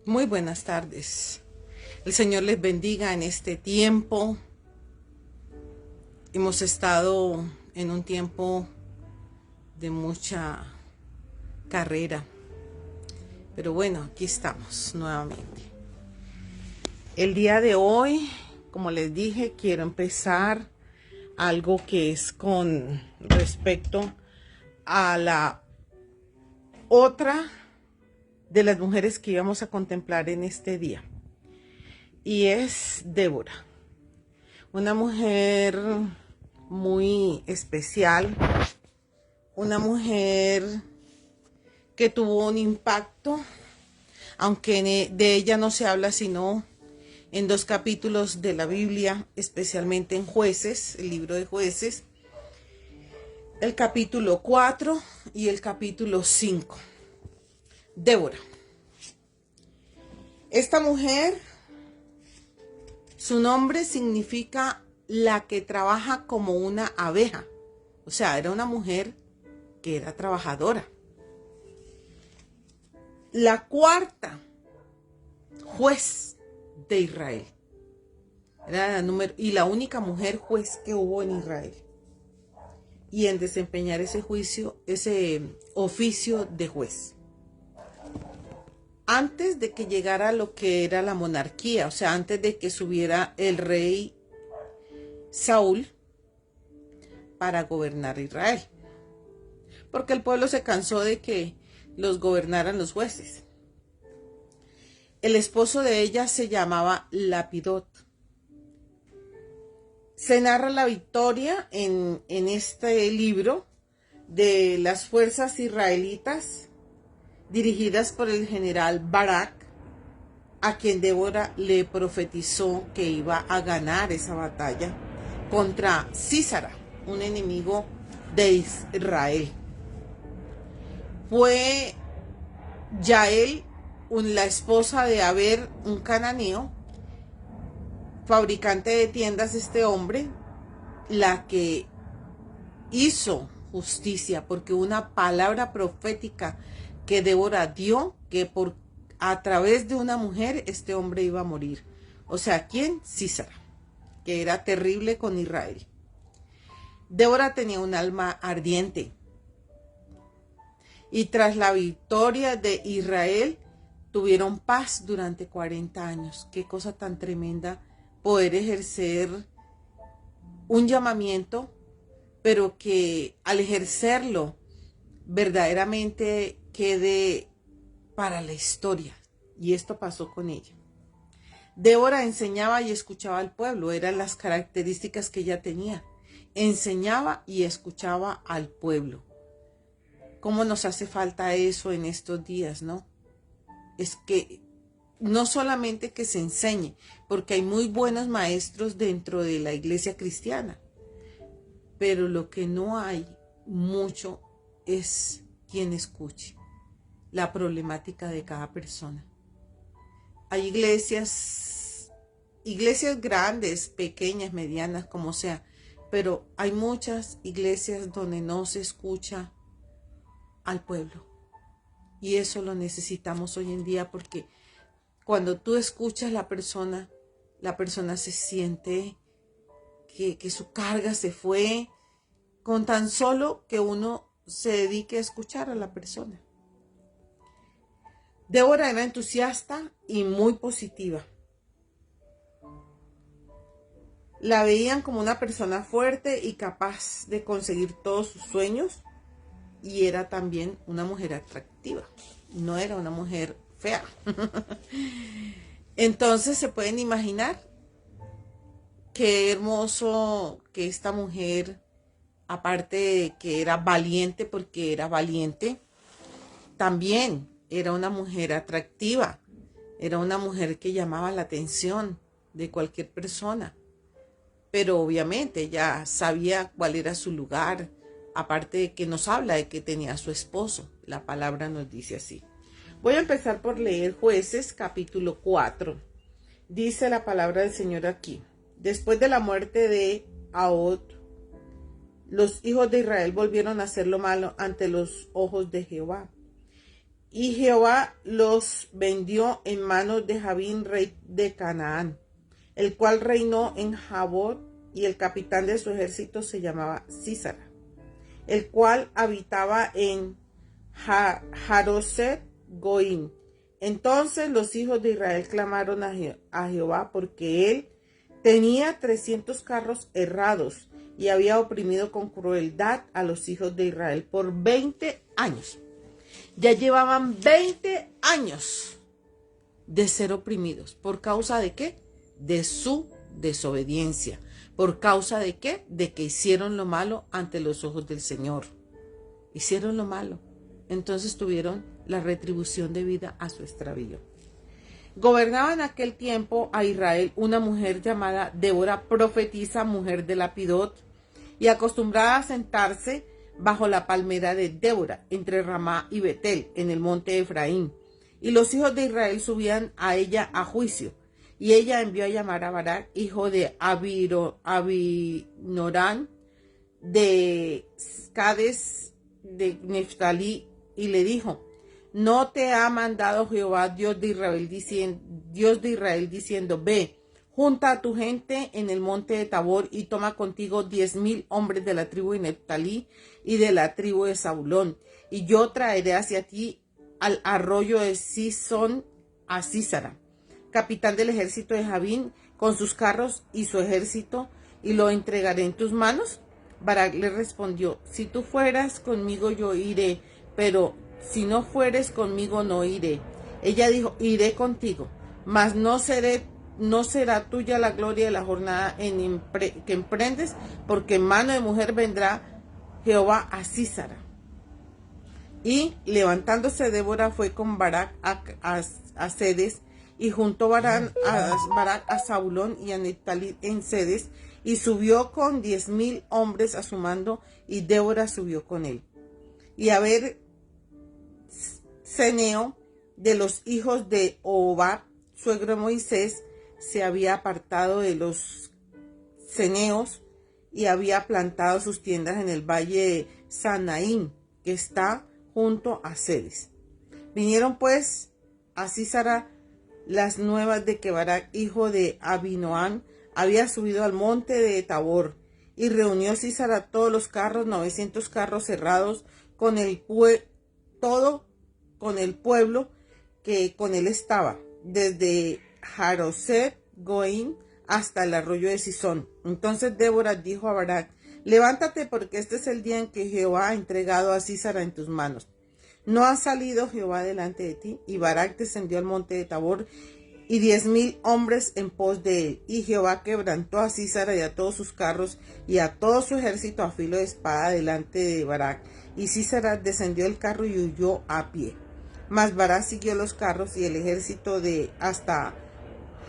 Muy buenas tardes. El Señor les bendiga en este tiempo. Hemos estado en un tiempo de mucha carrera. Pero bueno, aquí estamos nuevamente. El día de hoy, como les dije, quiero empezar algo que es con respecto a la otra de las mujeres que íbamos a contemplar en este día. Y es Débora, una mujer muy especial, una mujer que tuvo un impacto, aunque de ella no se habla sino en 2 capítulos de la Biblia, especialmente en Jueces, el libro de Jueces, el capítulo 4 y el capítulo 5. Débora. Esta mujer, su nombre significa la que trabaja como una abeja. O sea, era una mujer que era trabajadora. La cuarta juez de Israel. Era la única mujer juez que hubo en Israel. Y en desempeñar ese oficio de juez. Antes de que llegara lo que era la monarquía, o sea, antes de que subiera el rey Saúl para gobernar Israel. Porque el pueblo se cansó de que los gobernaran los jueces. El esposo de ella se llamaba Lapidot. Se narra la victoria en este libro de las fuerzas israelitas dirigidas por el general Barak, a quien Débora le profetizó que iba a ganar esa batalla contra Sísara, un enemigo de Israel. Fue Yael, la esposa de Aber, un cananeo, fabricante de tiendas, este hombre, la que hizo justicia, porque una palabra profética que Débora dio, que a través de una mujer este hombre iba a morir. O sea, ¿quién? Sísara, que era terrible con Israel. Débora tenía un alma ardiente. Y tras la victoria de Israel, tuvieron paz durante 40 años. Qué cosa tan tremenda poder ejercer un llamamiento, pero que al ejercerlo verdaderamente quede para la historia. Y esto pasó con ella. Débora enseñaba y escuchaba al pueblo. Eran las características que ella tenía. Enseñaba y escuchaba al pueblo. ¿Cómo nos hace falta eso en estos días, no? Es que no solamente que se enseñe, porque hay muy buenos maestros dentro de la iglesia cristiana, pero lo que no hay mucho es quien escuche la problemática de cada persona. Hay iglesias grandes, pequeñas, medianas, como sea, pero hay muchas iglesias donde no se escucha al pueblo. Y eso lo necesitamos hoy en día, porque cuando tú escuchas a la persona se siente que su carga se fue, con tan solo que uno se dedique a escuchar a la persona. Débora era entusiasta y muy positiva. La veían como una persona fuerte y capaz de conseguir todos sus sueños, y era también una mujer atractiva, no era una mujer fea. Entonces se pueden imaginar qué hermoso que esta mujer, aparte de que era valiente, porque era valiente, también era una mujer atractiva, era una mujer que llamaba la atención de cualquier persona. Pero obviamente ella sabía cuál era su lugar, aparte de que nos habla de que tenía a su esposo. La palabra nos dice así. Voy a empezar por leer Jueces capítulo 4. Dice la palabra del Señor aquí. Después de la muerte de Ahod, los hijos de Israel volvieron a hacer lo malo ante los ojos de Jehová. Y Jehová los vendió en manos de Jabín, rey de Canaán, el cual reinó en Jabot, y el capitán de su ejército se llamaba Sísara, el cual habitaba en Haroset Goim. Entonces los hijos de Israel clamaron a Jehová, porque él tenía 300 carros errados y había oprimido con crueldad a los hijos de Israel por 20 años. Ya llevaban 20 años de ser oprimidos. ¿Por causa de qué? De su desobediencia. ¿Por causa de qué? De que hicieron lo malo ante los ojos del Señor. Hicieron lo malo. Entonces tuvieron la retribución debida a su extravío. Gobernaba en aquel tiempo a Israel una mujer llamada Débora, profetisa, mujer de Lapidot, y acostumbrada a sentarse bajo la palmera de Débora, entre Ramá y Betel, en el monte de Efraín. Y los hijos de Israel subían a ella a juicio. Y ella envió a llamar a Barak, hijo de Abinorán, de Cades de Neftalí, y le dijo: ¿no te ha mandado Jehová, Dios de Israel, diciendo, ve, junta a tu gente en el monte de Tabor y toma contigo 10,000 hombres de la tribu de Neftalí y de la tribu de Zabulón, y yo traeré hacia ti al arroyo de Sison a Sísara, capitán del ejército de Jabín, con sus carros y su ejército, y lo entregaré en tus manos? Barak le respondió: si tú fueras conmigo, yo iré, pero si no fueres conmigo, no iré. Ella dijo: iré contigo, mas no será tuya la gloria de la jornada que emprendes, porque en mano de mujer vendrá Jehová a Sísara. Y levantándose Débora fue con Barak a Cedes, y juntó Barak a Zabulón y a Neftalí en Cedes, y subió con 10,000 hombres a su mando, y Débora subió con él. Y a ver, Ceneo, de los hijos de Ohbab, suegro de Moisés, se había apartado de los ceneos y había plantado sus tiendas en el valle de Sanaín, que está junto a Cedes. Vinieron pues a Sísara las nuevas de que Barak, hijo de Abinoam, había subido al monte de Tabor, y reunió Sísara todos los carros, 900 carros cerrados, con el pueblo que con él estaba, desde Haroset Goim hasta el arroyo de Sison. Entonces Débora dijo a Barak: levántate, porque este es el día en que Jehová ha entregado a Sísara en tus manos. ¿No ha salido Jehová delante de ti? Y Barak descendió al monte de Tabor, y 10,000 hombres en pos de él. Y Jehová quebrantó a Sísara y a todos sus carros y a todo su ejército a filo de espada delante de Barak. Y Sísara descendió del carro y huyó a pie. Mas Barak siguió los carros y el ejército hasta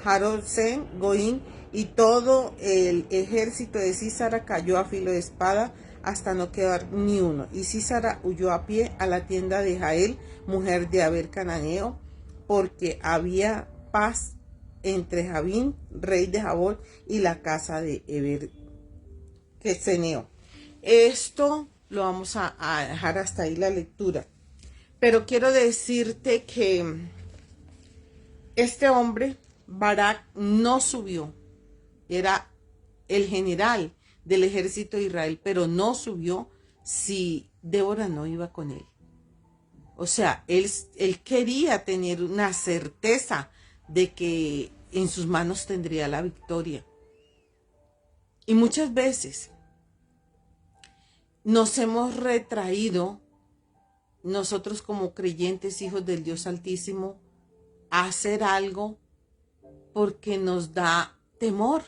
Haroset Goim, y todo el ejército de Sísara cayó a filo de espada hasta no quedar ni uno. Y Sísara huyó a pie a la tienda de Jael, mujer de Aber cananeo, porque había paz entre Jabín, rey de Jabot, y la casa de Eber Ceneo. Esto lo vamos a dejar hasta ahí la lectura. Pero quiero decirte que este hombre, Barak, no subió. Era el general del ejército de Israel, pero no subió si Débora no iba con él. O sea, él quería tener una certeza de que en sus manos tendría la victoria. Y muchas veces nos hemos retraído, nosotros como creyentes, hijos del Dios Altísimo, a hacer algo porque nos da temor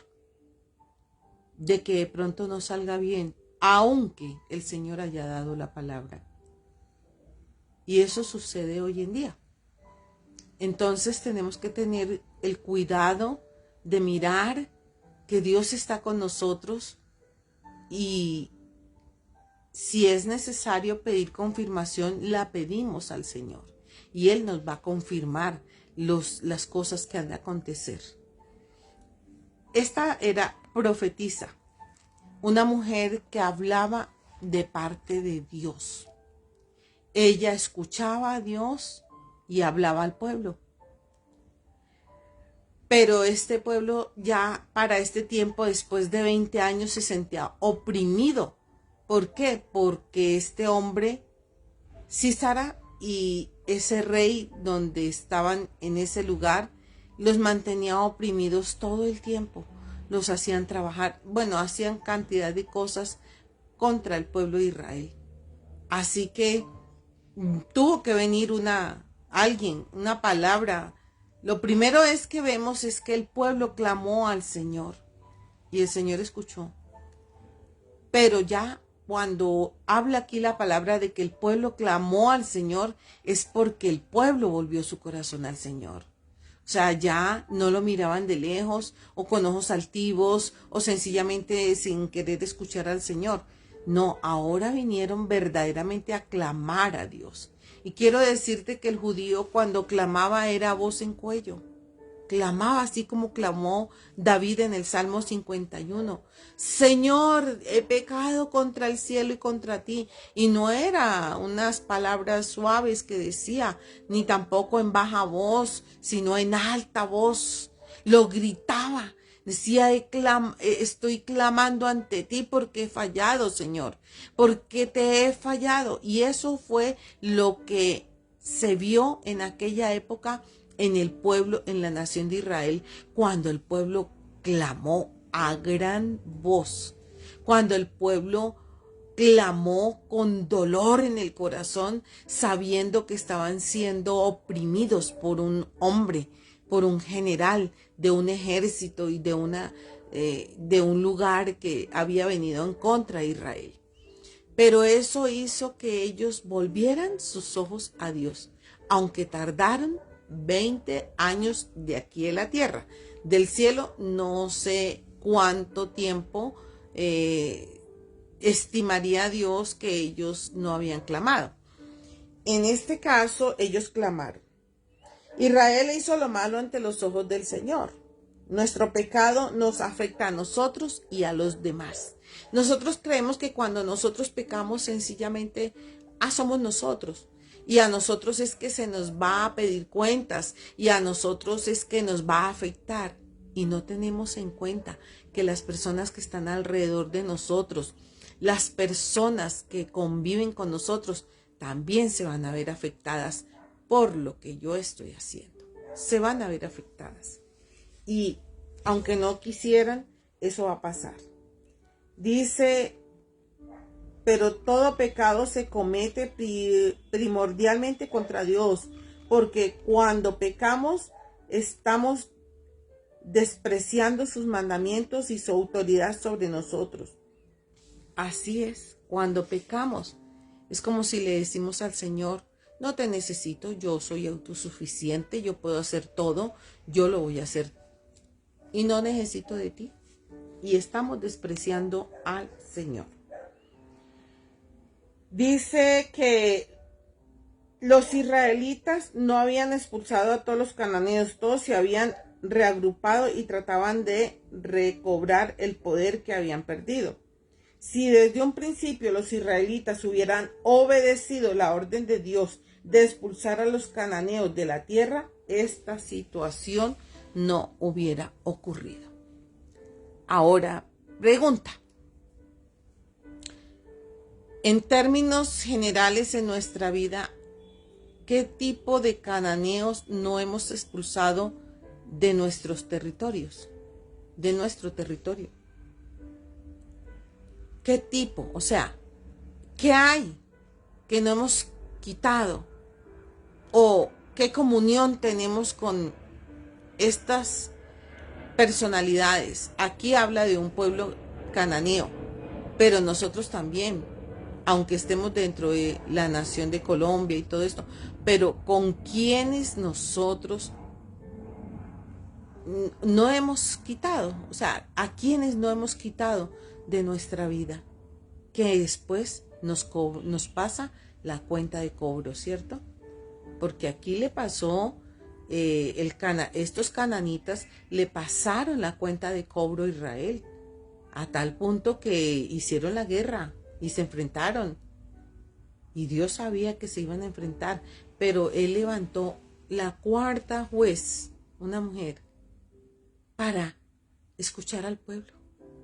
de que de pronto no salga bien, aunque el Señor haya dado la palabra. Y eso sucede hoy en día. Entonces tenemos que tener el cuidado de mirar que Dios está con nosotros, y si es necesario pedir confirmación, la pedimos al Señor y Él nos va a confirmar las cosas que han de acontecer. Esta era profetisa, una mujer que hablaba de parte de Dios. Ella escuchaba a Dios y hablaba al pueblo. Pero este pueblo ya para este tiempo, después de 20 años, se sentía oprimido. ¿Por qué? Porque este hombre, Sísara, y ese rey donde estaban en ese lugar, los mantenía oprimidos todo el tiempo. Los hacían trabajar, bueno, hacían cantidad de cosas contra el pueblo de Israel. Así que tuvo que venir alguien, una palabra. Lo primero es que vemos es que el pueblo clamó al Señor y el Señor escuchó. Pero ya cuando habla aquí la palabra de que el pueblo clamó al Señor, es porque el pueblo volvió su corazón al Señor. O sea, ya no lo miraban de lejos o con ojos altivos o sencillamente sin querer escuchar al Señor. No, ahora vinieron verdaderamente a clamar a Dios. Y quiero decirte que el judío cuando clamaba era a voz en cuello. Clamaba así como clamó David en el Salmo 51. Señor, he pecado contra el cielo y contra ti. Y no era unas palabras suaves que decía, ni tampoco en baja voz, sino en alta voz. Lo gritaba. Decía, estoy clamando ante ti porque he fallado, Señor, porque te he fallado. Y eso fue lo que se vio en aquella época en el pueblo, en la nación de Israel, cuando el pueblo clamó a gran voz, cuando el pueblo clamó con dolor en el corazón, sabiendo que estaban siendo oprimidos por un hombre, por un general de un ejército y de un lugar que había venido en contra de Israel. Pero eso hizo que ellos volvieran sus ojos a Dios, aunque tardaron 20 años de aquí en la tierra. Del cielo no sé cuánto tiempo estimaría Dios que ellos no habían clamado. En este caso, ellos clamaron. Israel hizo lo malo ante los ojos del Señor. Nuestro pecado nos afecta a nosotros y a los demás. Nosotros creemos que cuando nosotros pecamos, sencillamente somos nosotros. Y a nosotros es que se nos va a pedir cuentas y a nosotros es que nos va a afectar. Y no tenemos en cuenta que las personas que están alrededor de nosotros, las personas que conviven con nosotros, también se van a ver afectadas por lo que yo estoy haciendo. Se van a ver afectadas. Y aunque no quisieran, eso va a pasar. Dice, pero todo pecado se comete primordialmente contra Dios, porque cuando pecamos estamos despreciando sus mandamientos y su autoridad sobre nosotros. Así es, cuando pecamos, es como si le decimos al Señor, no te necesito, yo soy autosuficiente, yo puedo hacer todo, yo lo voy a hacer y no necesito de ti. Y estamos despreciando al Señor. Dice que los israelitas no habían expulsado a todos los cananeos, todos se habían reagrupado y trataban de recobrar el poder que habían perdido. Si desde un principio los israelitas hubieran obedecido la orden de Dios de expulsar a los cananeos de la tierra, esta situación no hubiera ocurrido. Ahora, pregunta. En términos generales en nuestra vida, ¿qué tipo de cananeos no hemos expulsado de nuestros territorios? De nuestro territorio. ¿Qué tipo? O sea, ¿qué hay que no hemos quitado? ¿O qué comunión tenemos con estas personalidades? Aquí habla de un pueblo cananeo, pero nosotros también, aunque estemos dentro de la nación de Colombia y todo esto, pero con quienes nosotros no hemos quitado, o sea, a quienes no hemos quitado de nuestra vida, que después nos pasa la cuenta de cobro, ¿cierto? Porque aquí le pasó, estos cananitas le pasaron la cuenta de cobro a Israel, a tal punto que hicieron la guerra y se enfrentaron. Y Dios sabía que se iban a enfrentar, pero él levantó la cuarta juez, una mujer, para escuchar al pueblo.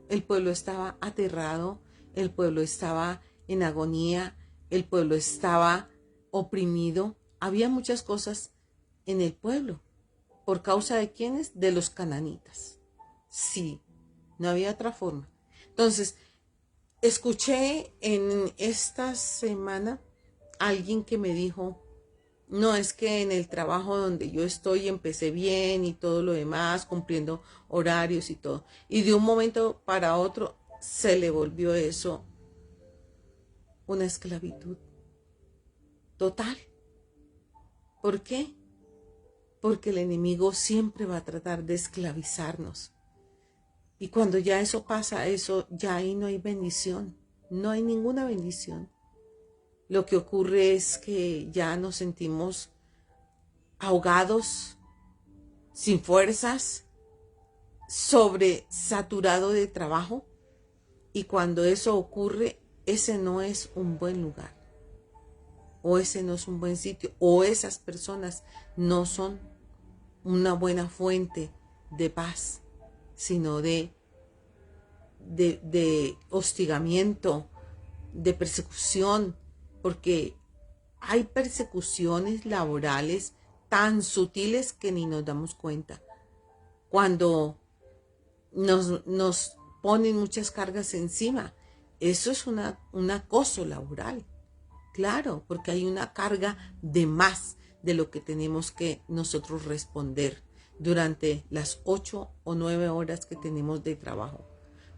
El pueblo estaba aterrado, el pueblo estaba en agonía, el pueblo estaba oprimido. Había muchas cosas en el pueblo. ¿Por causa de quiénes? De los cananitas. Sí, no había otra forma. Entonces, escuché en esta semana a alguien que me dijo, no, es que en el trabajo donde yo estoy empecé bien y todo lo demás, cumpliendo horarios y todo. Y de un momento para otro se le volvió eso una esclavitud total. ¿Por qué? Porque el enemigo siempre va a tratar de esclavizarnos. Y cuando ya eso pasa, eso ya ahí no hay bendición, no hay ninguna bendición. Lo que ocurre es que ya nos sentimos ahogados, sin fuerzas, sobresaturado de trabajo. Y cuando eso ocurre, ese no es un buen lugar. O ese no es un buen sitio. O esas personas no son una buena fuente de paz, sino de hostigamiento, de persecución. Porque hay persecuciones laborales tan sutiles que ni nos damos cuenta. Cuando nos ponen muchas cargas encima, eso es un acoso laboral. Claro, porque hay una carga de más de lo que tenemos que nosotros responder durante las 8 o 9 horas que tenemos de trabajo.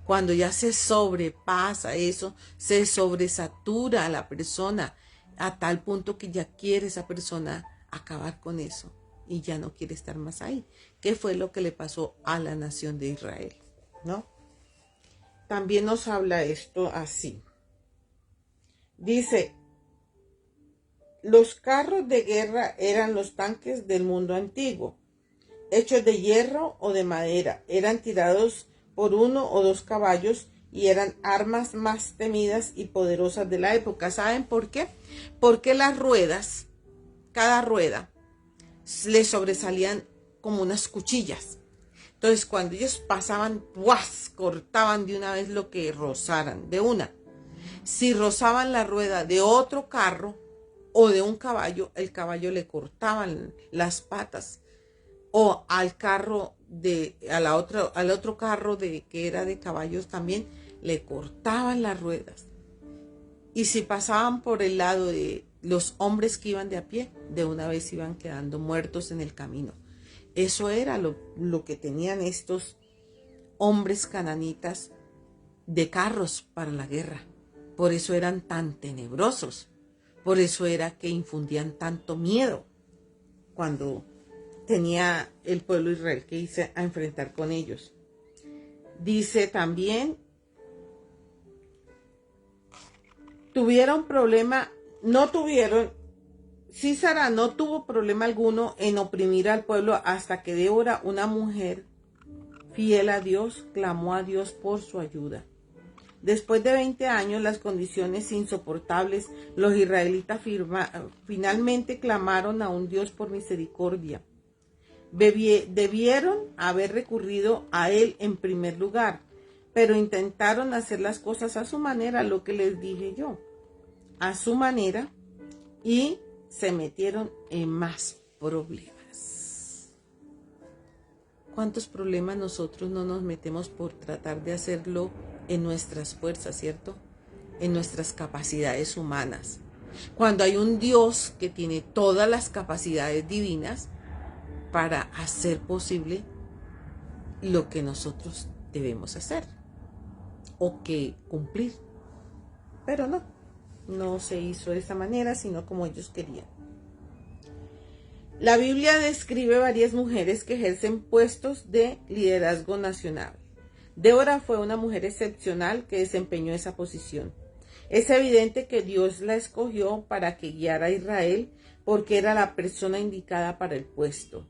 Cuando ya se sobrepasa eso, se sobresatura a la persona a tal punto que ya quiere esa persona acabar con eso y ya no quiere estar más ahí. ¿Qué fue lo que le pasó a la nación de Israel? ¿No? También nos habla esto así. Dice, los carros de guerra eran los tanques del mundo antiguo, hechos de hierro o de madera, eran tirados por 1 o 2 caballos y eran armas más temidas y poderosas de la época. ¿Saben por qué? Porque las ruedas, cada rueda, le sobresalían como unas cuchillas. Entonces, cuando ellos pasaban, ¡guas!, cortaban de una vez lo que rozaran, de una. Si rozaban la rueda de otro carro o de un caballo, el caballo le cortaban las patas. O al carro al otro carro que era de caballos también le cortaban las ruedas. Y si pasaban por el lado de los hombres que iban de a pie, de una vez iban quedando muertos en el camino. Eso era lo que tenían estos hombres cananitas de carros para la guerra. Por eso eran tan tenebrosos. Por eso era que infundían tanto miedo cuando tenía el pueblo de Israel que irse a enfrentar con ellos. Dice también, Sísara no tuvo problema alguno en oprimir al pueblo hasta que Débora, una mujer fiel a Dios, clamó a Dios por su ayuda. Después de 20 años, las condiciones insoportables, los israelitas finalmente clamaron a un Dios por misericordia. Debieron haber recurrido a él en primer lugar, pero intentaron hacer las cosas a su manera, lo que les dije yo, a su manera, y se metieron en más problemas. ¿Cuántos problemas nosotros no nos metemos por tratar de hacerlo en nuestras fuerzas, cierto? En nuestras capacidades humanas. Cuando hay un Dios que tiene todas las capacidades divinas para hacer posible lo que nosotros debemos hacer o que cumplir. Pero no se hizo de esa manera, sino como ellos querían. La Biblia describe varias mujeres que ejercen puestos de liderazgo nacional. Débora fue una mujer excepcional que desempeñó esa posición. Es evidente que Dios la escogió para que guiara a Israel porque era la persona indicada para el puesto.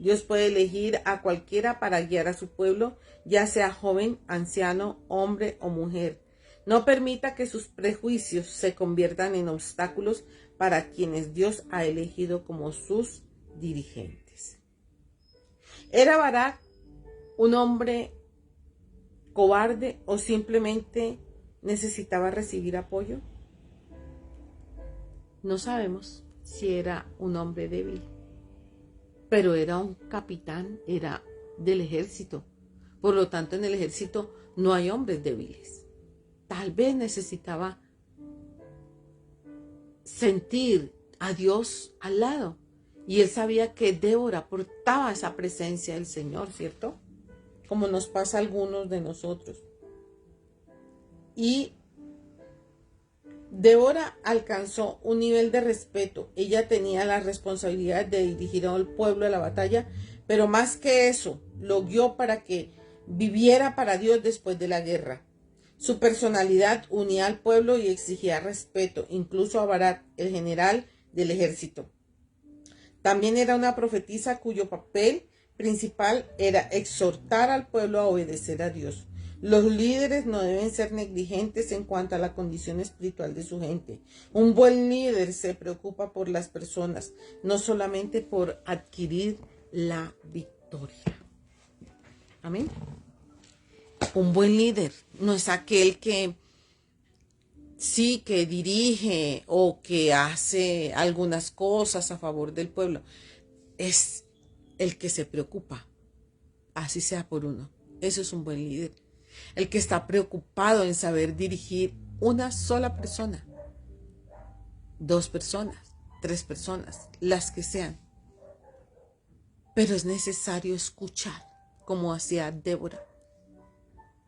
Dios puede elegir a cualquiera para guiar a su pueblo, ya sea joven, anciano, hombre o mujer. No permita que sus prejuicios se conviertan en obstáculos para quienes Dios ha elegido como sus dirigentes. ¿Era Barak un hombre cobarde o simplemente necesitaba recibir apoyo? No sabemos si era un hombre débil, pero era un capitán, era del ejército. Por lo tanto, en el ejército no hay hombres débiles. Tal vez necesitaba sentir a Dios al lado. Y él sabía que Débora portaba esa presencia del Señor, ¿cierto? Como nos pasa a algunos de nosotros. Y Débora alcanzó un nivel de respeto. Ella tenía la responsabilidad de dirigir al pueblo a la batalla, pero más que eso, lo guió para que viviera para Dios después de la guerra. Su personalidad unía al pueblo y exigía respeto, incluso a Barak, el general del ejército. También era una profetisa cuyo papel principal era exhortar al pueblo a obedecer a Dios. Los líderes no deben ser negligentes en cuanto a la condición espiritual de su gente. Un buen líder se preocupa por las personas, no solamente por adquirir la victoria. Amén. Un buen líder no es aquel que sí, que dirige o que hace algunas cosas a favor del pueblo. Es el que se preocupa, así sea por uno. Eso es un buen líder. El que está preocupado en saber dirigir una sola persona, 2 personas, 3 personas, las que sean. Pero es necesario escuchar, como hacía Débora.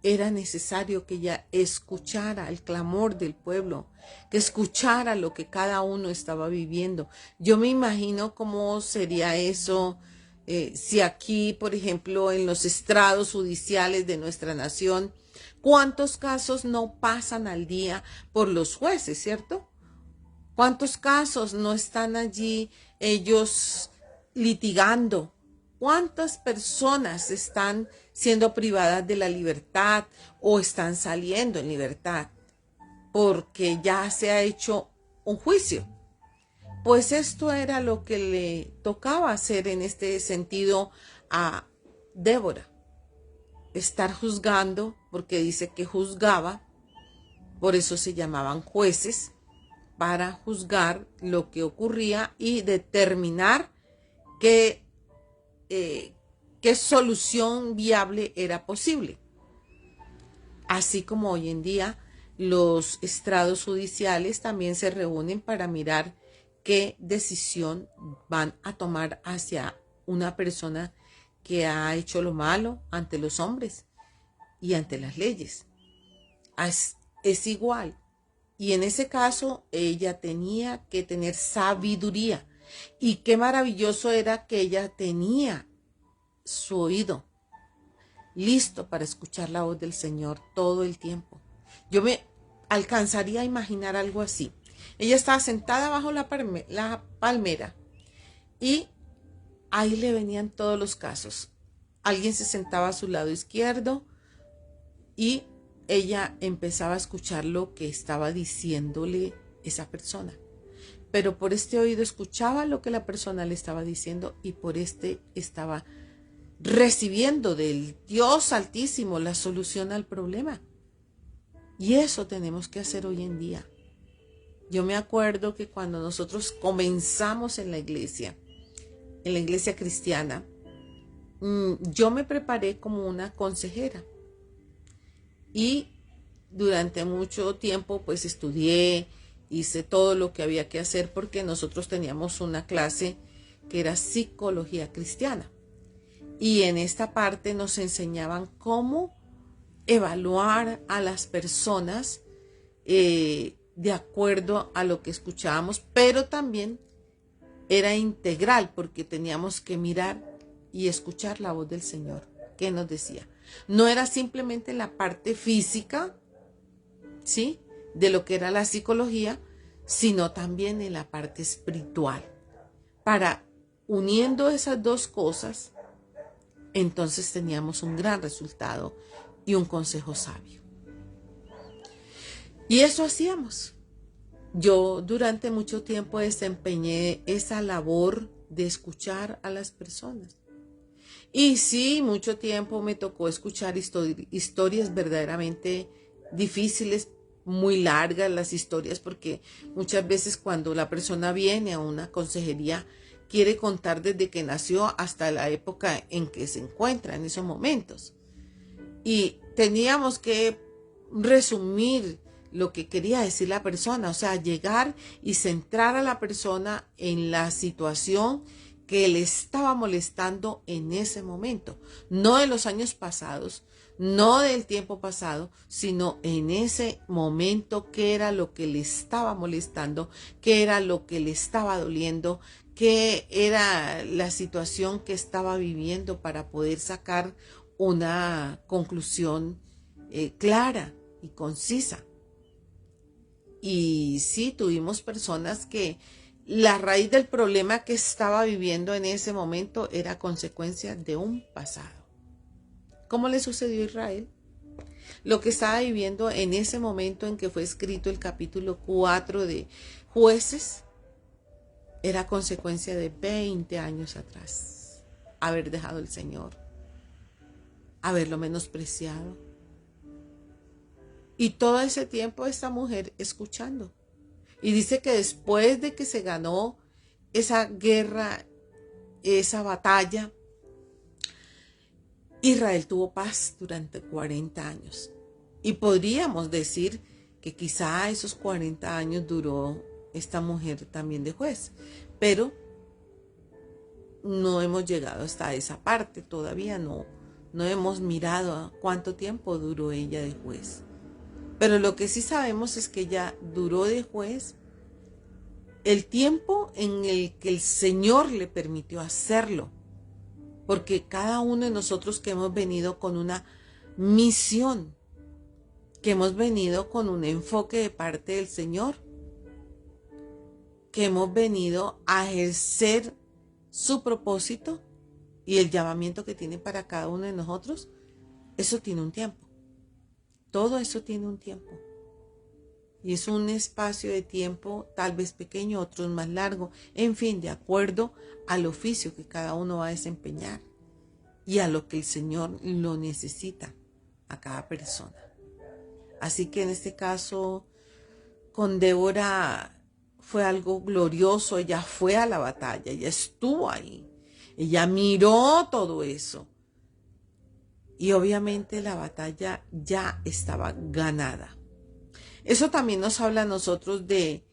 Era necesario que ella escuchara el clamor del pueblo, que escuchara lo que cada uno estaba viviendo. Yo me imagino cómo sería eso si aquí, por ejemplo, en los estrados judiciales de nuestra nación, ¿cuántos casos no pasan al día por los jueces, cierto? ¿Cuántos casos no están allí ellos litigando? ¿Cuántas personas están siendo privadas de la libertad o están saliendo en libertad porque ya se ha hecho un juicio? Pues esto era lo que le tocaba hacer en este sentido a Débora. Estar juzgando, porque dice que juzgaba, por eso se llamaban jueces, para juzgar lo que ocurría y determinar qué solución viable era posible. Así como hoy en día los estrados judiciales también se reúnen para mirar qué decisión van a tomar hacia una persona que ha hecho lo malo ante los hombres y ante las leyes. Es igual. Y en ese caso ella tenía que tener sabiduría. Y qué maravilloso era que ella tenía su oído listo para escuchar la voz del Señor todo el tiempo. Yo me alcanzaría a imaginar algo así. Ella estaba sentada bajo la palmera y ahí le venían todos los casos. Alguien se sentaba a su lado izquierdo y ella empezaba a escuchar lo que estaba diciéndole esa persona. Pero por este oído escuchaba lo que la persona le estaba diciendo y por este estaba recibiendo del Dios Altísimo la solución al problema. Y eso tenemos que hacer hoy en día. Yo me acuerdo que cuando nosotros comenzamos en la iglesia cristiana, yo me preparé como una consejera. Y durante mucho tiempo pues estudié, hice todo lo que había que hacer porque nosotros teníamos una clase que era psicología cristiana. Y en esta parte nos enseñaban cómo evaluar a las personas de acuerdo a lo que escuchábamos, pero también era integral porque teníamos que mirar y escuchar la voz del Señor. ¿Qué nos decía? No era simplemente la parte física, ¿sí?, de lo que era la psicología, sino también en la parte espiritual. Para uniendo esas dos cosas, entonces teníamos un gran resultado y un consejo sabio. Y eso hacíamos. Yo durante mucho tiempo desempeñé esa labor de escuchar a las personas. Y sí, mucho tiempo me tocó escuchar historias verdaderamente difíciles, muy largas las historias, porque muchas veces cuando la persona viene a una consejería, quiere contar desde que nació hasta la época en que se encuentra en esos momentos. Y teníamos que resumir lo que quería decir la persona, o sea, llegar y centrar a la persona en la situación que le estaba molestando en ese momento, no de los años pasados, no del tiempo pasado, sino en ese momento, qué era lo que le estaba molestando, qué era lo que le estaba doliendo, qué era la situación que estaba viviendo para poder sacar una conclusión clara y concisa. Y sí, tuvimos personas que la raíz del problema que estaba viviendo en ese momento era consecuencia de un pasado. ¿Cómo le sucedió a Israel? Lo que estaba viviendo en ese momento en que fue escrito el capítulo 4 de Jueces era consecuencia de 20 años atrás. Haber dejado el Señor, haberlo menospreciado. Y todo ese tiempo esta mujer escuchando. Y dice que después de que se ganó esa guerra, esa batalla, Israel tuvo paz durante 40 años. Y podríamos decir que quizá esos 40 años duró esta mujer también de juez. Pero no hemos llegado hasta esa parte, todavía no hemos mirado a cuánto tiempo duró ella de juez. Pero lo que sí sabemos es que ella duró de juez el tiempo en el que el Señor le permitió hacerlo. Porque cada uno de nosotros que hemos venido con una misión, que hemos venido con un enfoque de parte del Señor, que hemos venido a ejercer su propósito y el llamamiento que tiene para cada uno de nosotros, eso tiene un tiempo. Todo eso tiene un tiempo. Y es un espacio de tiempo tal vez pequeño, otros más largo, en fin, de acuerdo al oficio que cada uno va a desempeñar y a lo que el Señor lo necesita a cada persona. Así que en este caso, con Débora fue algo glorioso. Ella fue a la batalla, ella estuvo ahí, ella miró todo eso. Y obviamente la batalla ya estaba ganada. Eso también nos habla a nosotros de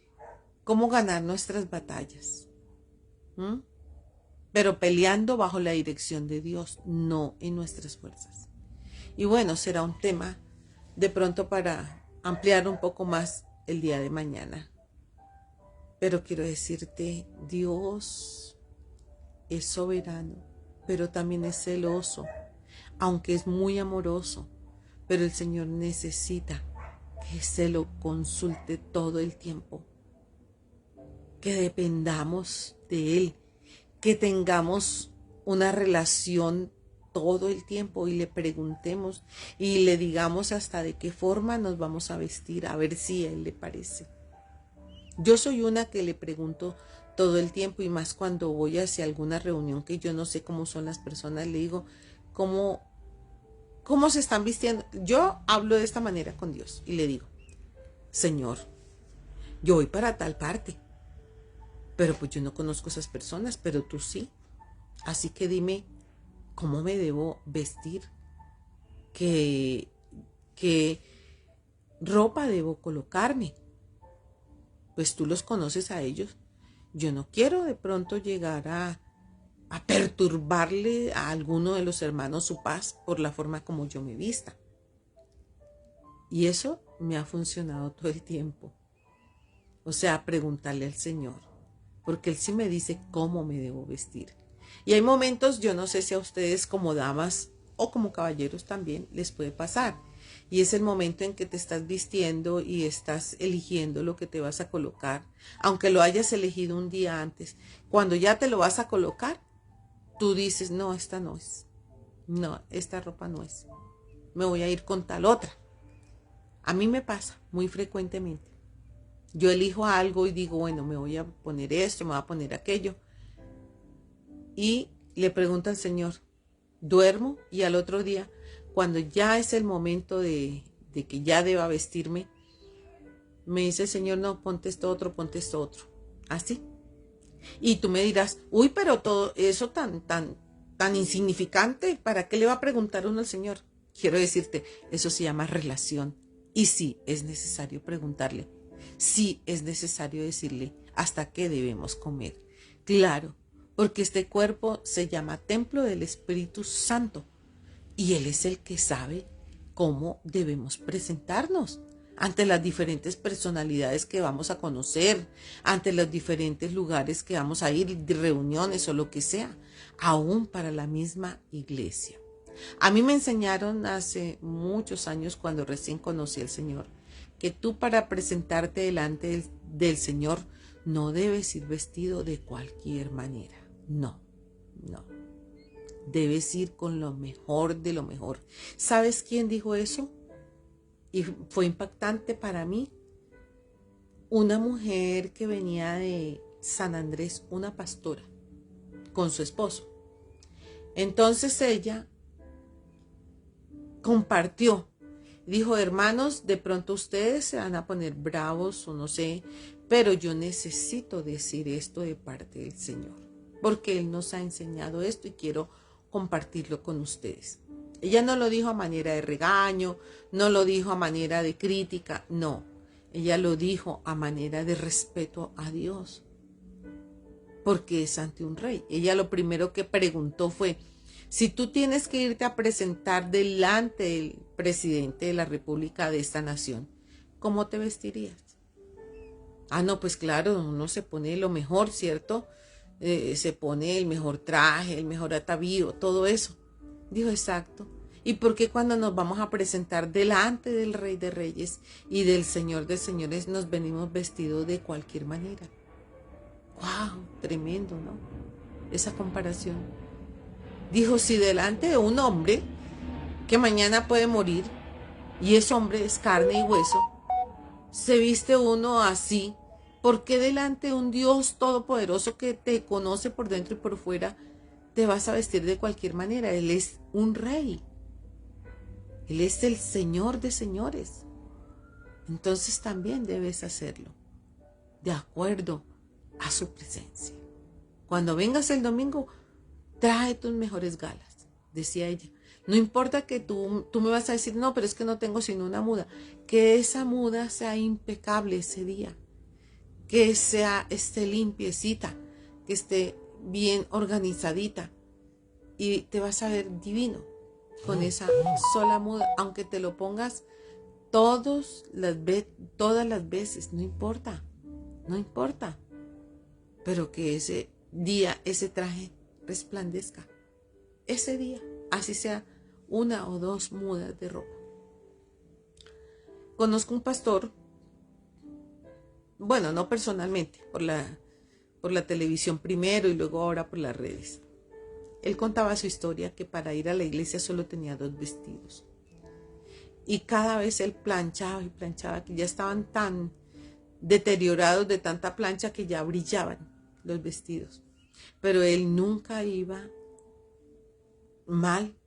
cómo ganar nuestras batallas. Pero peleando bajo la dirección de Dios, no en nuestras fuerzas. Y bueno, será un tema de pronto para ampliar un poco más el día de mañana. Pero quiero decirte, Dios es soberano, pero también es celoso, aunque es muy amoroso. Pero el Señor necesita que se lo consulte todo el tiempo, que dependamos de Él, que tengamos una relación todo el tiempo y le preguntemos y le digamos hasta de qué forma nos vamos a vestir, a ver si a Él le parece. Yo soy una que le pregunto todo el tiempo, y más cuando voy hacia alguna reunión que yo no sé cómo son las personas, le digo, ¿cómo se están vistiendo? Yo hablo de esta manera con Dios y le digo, Señor, yo voy para tal parte, pero pues yo no conozco esas personas, pero tú sí. Así que dime, ¿cómo me debo vestir? ¿Qué ropa debo colocarme? Pues tú los conoces a ellos. Yo no quiero de pronto llegar a perturbarle a alguno de los hermanos su paz por la forma como yo me vista. Y eso me ha funcionado todo el tiempo. O sea, preguntarle al Señor, porque Él sí me dice cómo me debo vestir. Y hay momentos, yo no sé si a ustedes como damas o como caballeros también les puede pasar. Y es el momento en que te estás vistiendo y estás eligiendo lo que te vas a colocar, aunque lo hayas elegido un día antes. Cuando ya te lo vas a colocar, tú dices, no, esta no es. No, esta ropa no es. Me voy a ir con tal otra. A mí me pasa muy frecuentemente. Yo elijo algo y digo, bueno, me voy a poner esto, me voy a poner aquello. Y le pregunto al Señor, duermo y al otro día, cuando ya es el momento de que ya deba vestirme, me dice el Señor, no, ponte esto otro, ponte esto otro. Así. Y tú me dirás, uy, pero todo eso tan insignificante, ¿para qué le va a preguntar uno al Señor? Quiero decirte, eso se llama relación. Y sí, es necesario preguntarle. Sí, es necesario decirle hasta qué debemos comer. Claro, porque este cuerpo se llama templo del Espíritu Santo. Y Él es el que sabe cómo debemos presentarnos ante las diferentes personalidades que vamos a conocer, ante los diferentes lugares que vamos a ir, de reuniones o lo que sea, aún para la misma iglesia. A mí me enseñaron hace muchos años, cuando recién conocí al Señor, que tú para presentarte delante del Señor no debes ir vestido de cualquier manera. No, no. Debes ir con lo mejor de lo mejor. ¿Sabes quién dijo eso? Y fue impactante para mí. Una mujer que venía de San Andrés, una pastora, con su esposo. Entonces ella compartió. Dijo, hermanos, de pronto ustedes se van a poner bravos o no sé, pero yo necesito decir esto de parte del Señor, porque Él nos ha enseñado esto y quiero compartirlo con ustedes. Ella no lo dijo a manera de regaño, no lo dijo a manera de crítica, no. Ella lo dijo a manera de respeto a Dios, porque es ante un rey. Ella lo primero que preguntó fue, si tú tienes que irte a presentar delante del presidente de la República de esta nación, ¿cómo te vestirías? Ah, no, pues claro, uno se pone lo mejor, ¿cierto? Se pone el mejor traje, el mejor atavío, todo eso. Dijo, exacto. ¿Y por qué cuando nos vamos a presentar delante del Rey de Reyes y del Señor de Señores nos venimos vestidos de cualquier manera? ¡Wow! Tremendo, ¿no? Esa comparación. Dijo, si delante de un hombre que mañana puede morir, y ese hombre es carne y hueso, se viste uno así, ¿por qué delante de un Dios todopoderoso que te conoce por dentro y por fuera te vas a vestir de cualquier manera? Él es un rey. Él es el Señor de señores. Entonces también debes hacerlo de acuerdo a su presencia. Cuando vengas el domingo, trae tus mejores galas, decía ella. No importa que tú me vas a decir, no, pero es que no tengo sino una muda. Que esa muda sea impecable ese día. Que esté limpiecita, que esté bien organizadita. Y te vas a ver divino con esa sola muda. Aunque te lo pongas todas las veces, no importa. No importa. Pero que ese día, ese traje resplandezca. Ese día, así sea una o dos mudas de ropa. Conozco un pastor, bueno, no personalmente, por la televisión primero y luego ahora por las redes. Él contaba su historia, que para ir a la iglesia solo tenía 2 vestidos. Y cada vez él planchaba y planchaba, que ya estaban tan deteriorados de tanta plancha que ya brillaban los vestidos. Pero él nunca iba mal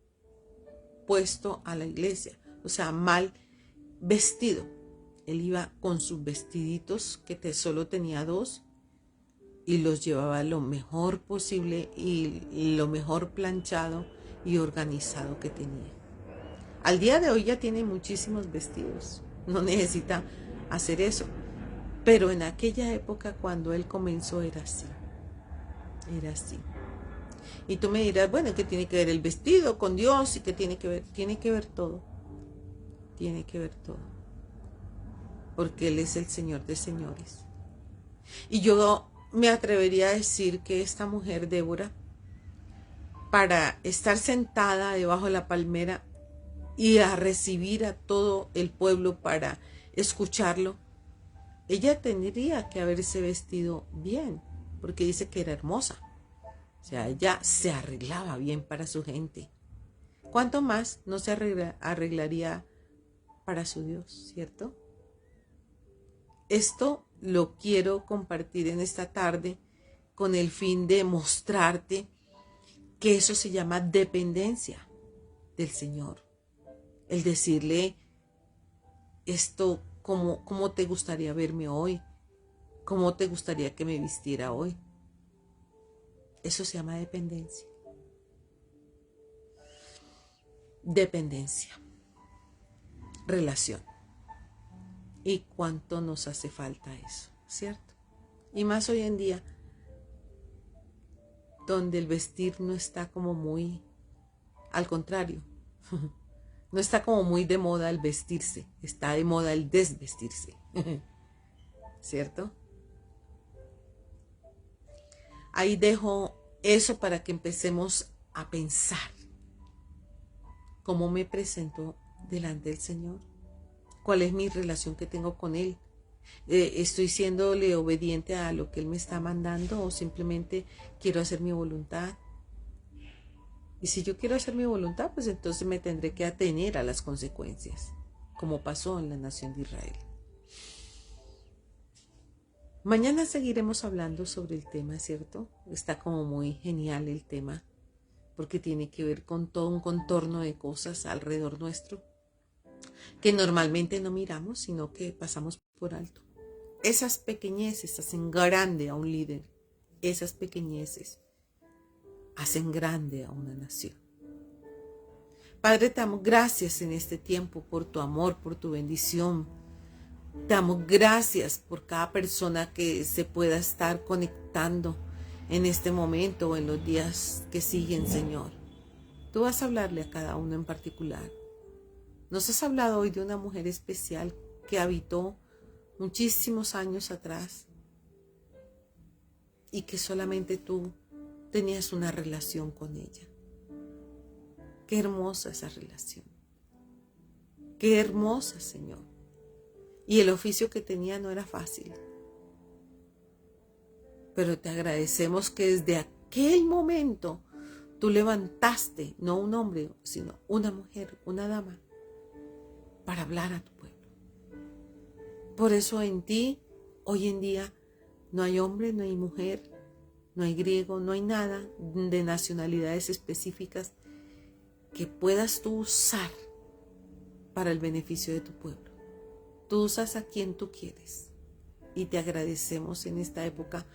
puesto a la iglesia, o sea, mal vestido. Él iba con sus vestiditos, que solo tenía 2, y los llevaba lo mejor posible y lo mejor planchado y organizado que tenía. Al día de hoy ya tiene muchísimos vestidos, no necesita hacer eso, pero en aquella época cuando él comenzó era así, era así. Y tú me dirás, bueno, ¿qué tiene que ver el vestido con Dios? ¿Y qué tiene que ver? Tiene que ver todo. Tiene que ver todo. Porque Él es el Señor de señores. Y yo me atrevería a decir que esta mujer, Débora, para estar sentada debajo de la palmera y a recibir a todo el pueblo para escucharlo, ella tendría que haberse vestido bien, porque dice que era hermosa. O sea, ella se arreglaba bien para su gente. ¿Cuánto más no se arreglaría para su Dios, cierto? Esto lo quiero compartir en esta tarde con el fin de mostrarte que eso se llama dependencia del Señor. El decirle esto, ¿cómo te gustaría verme hoy? ¿Cómo te gustaría que me vistiera hoy? Eso se llama dependencia. Dependencia. Relación. Y cuánto nos hace falta eso, ¿cierto? Y más hoy en día, donde el vestir no está como muy, al contrario, no está como muy de moda el vestirse, está de moda el desvestirse, ¿cierto? Ahí dejo eso para que empecemos a pensar cómo me presento delante del Señor, cuál es mi relación que tengo con Él. ¿Estoy siéndole obediente a lo que Él me está mandando o simplemente quiero hacer mi voluntad? Y si yo quiero hacer mi voluntad, pues entonces me tendré que atener a las consecuencias, como pasó en la nación de Israel. Mañana seguiremos hablando sobre el tema, ¿cierto? Está como muy genial el tema, porque tiene que ver con todo un contorno de cosas alrededor nuestro que normalmente no miramos, sino que pasamos por alto. Esas pequeñeces hacen grande a un líder. Esas pequeñeces hacen grande a una nación. Padre, te damos gracias en este tiempo por tu amor, por tu bendición. Te damos gracias por cada persona que se pueda estar conectando en este momento o en los días que siguen, Señor. Tú vas a hablarle a cada uno en particular. Nos has hablado hoy de una mujer especial que habitó muchísimos años atrás y que solamente tú tenías una relación con ella. Qué hermosa esa relación. Qué hermosa, Señor. Y el oficio que tenía no era fácil. Pero te agradecemos que desde aquel momento tú levantaste, no un hombre, sino una mujer, una dama, para hablar a tu pueblo. Por eso en ti, hoy en día, no hay hombre, no hay mujer, no hay griego, no hay nada de nacionalidades específicas que puedas tú usar para el beneficio de tu pueblo. Tú usas a quien tú quieres y te agradecemos en esta época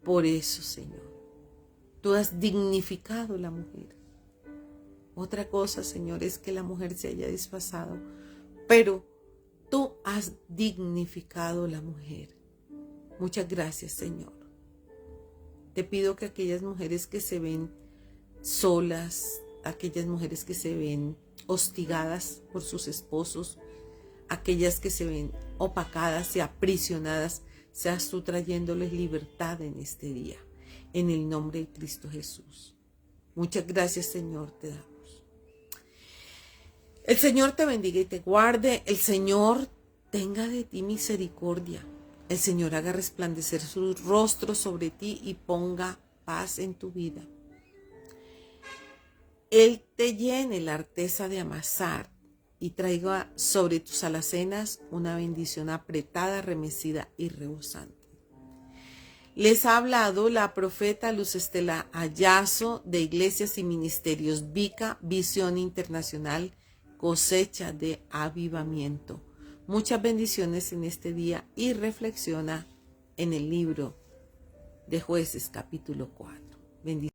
por eso, Señor. Tú has dignificado la mujer. Otra cosa, Señor, es que la mujer se haya desfasado, pero tú has dignificado la mujer. Muchas gracias, Señor. Te pido que aquellas mujeres que se ven solas, aquellas mujeres que se ven hostigadas por sus esposos, aquellas que se ven opacadas y aprisionadas, seas tú trayéndoles libertad en este día, en el nombre de Cristo Jesús. Muchas gracias, Señor, te damos. El Señor te bendiga y te guarde. El Señor tenga de ti misericordia. El Señor haga resplandecer su rostro sobre ti y ponga paz en tu vida. Él te llene la arteza de amasar y traiga sobre tus alacenas una bendición apretada, remecida y rebosante. Les ha hablado la profeta Luz Estela Ayazo de Iglesias y Ministerios Vica, Visión Internacional, Cosecha de Avivamiento. Muchas bendiciones en este día y reflexiona en el libro de Jueces capítulo 4. Bendiciones.